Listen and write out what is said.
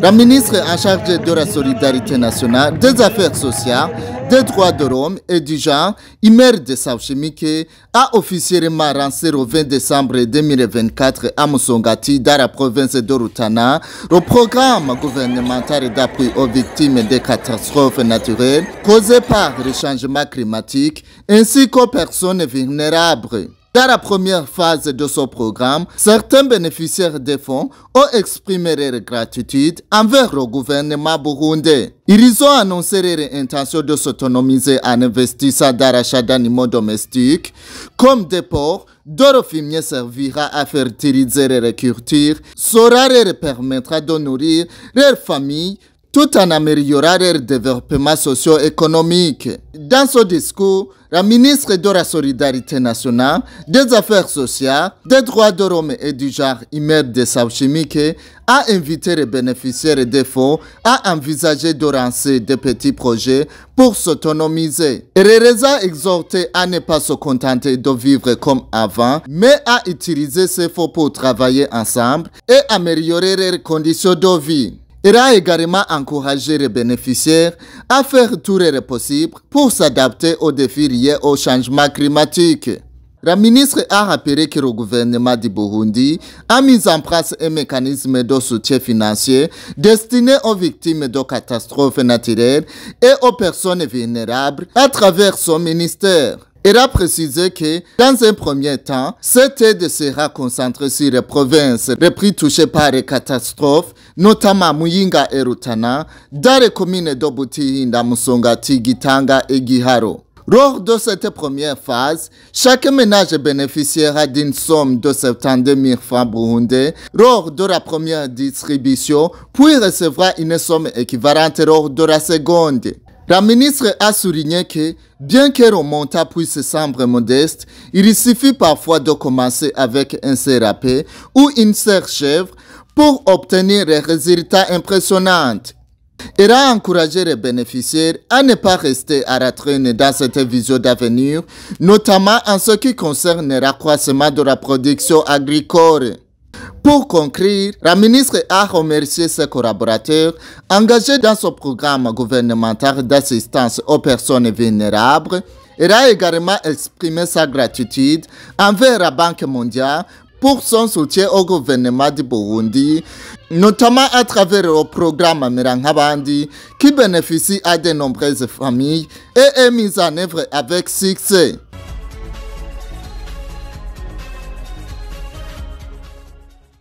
La ministre en charge de la solidarité nationale, des affaires sociales, des droits de l'homme et du genre, Imer de Sauchimike, a officiellement lancé le 20 décembre 2024 à Musongati, dans la province de Rutana, le programme gouvernemental d'appui aux victimes des catastrophes naturelles causées par le changement climatique ainsi qu'aux personnes vulnérables. Dans la première phase de ce programme, certains bénéficiaires des fonds ont exprimé leur gratitude envers le gouvernement burundais. Ils ont annoncé leur intention de s'autonomiser en investissant dans l'achat d'animaux domestiques, comme des porcs, dont le fumier servira à fertiliser leur culture, cela leur permettra de nourrir leur famille, tout en améliorant leur développement socio-économique. Dans ce discours, la ministre de la Solidarité nationale, des Affaires sociales, des droits de l'homme et du genre, Imer de Sauchimike, a invité les bénéficiaires des fonds à envisager de lancer des petits projets pour s'autonomiser. Elle les a exhortés à ne pas se contenter de vivre comme avant, mais à utiliser ces fonds pour travailler ensemble et améliorer leurs conditions de vie. Elle a également encouragé les bénéficiaires à faire tout le possible pour s'adapter aux défis liés au changement climatique. La ministre a rappelé que le gouvernement du Burundi a mis en place un mécanisme de soutien financier destiné aux victimes de catastrophes naturelles et aux personnes vulnérables à travers son ministère. Elle a précisé que, dans un premier temps, cette aide sera concentrée sur les provinces les plus touchées par les catastrophes, notamment Muyinga et Rutana, dans les communes d'Obutihinda, Musongati, Gitanga et Giharo. Lors de cette première phase, chaque ménage bénéficiera d'une somme de 72 000 francs burundais lors de la première distribution, puis recevra une somme équivalente lors de la seconde. La ministre a souligné que, bien que le montant puisse sembler modeste, il suffit parfois de commencer avec un seul râpé ou une seule chèvre pour obtenir des résultats impressionnants. Elle a encouragé les bénéficiaires à ne pas rester à la traîne dans cette vision d'avenir, notamment en ce qui concerne l'accroissement de la production agricole. Pour conclure, la ministre a remercié ses collaborateurs engagés dans ce programme gouvernemental d'assistance aux personnes vulnérables. Elle a également exprimé sa gratitude envers la Banque mondiale pour son soutien au gouvernement du Burundi, notamment à travers le programme Mirangabandi qui bénéficie à de nombreuses familles et est mis en œuvre avec succès.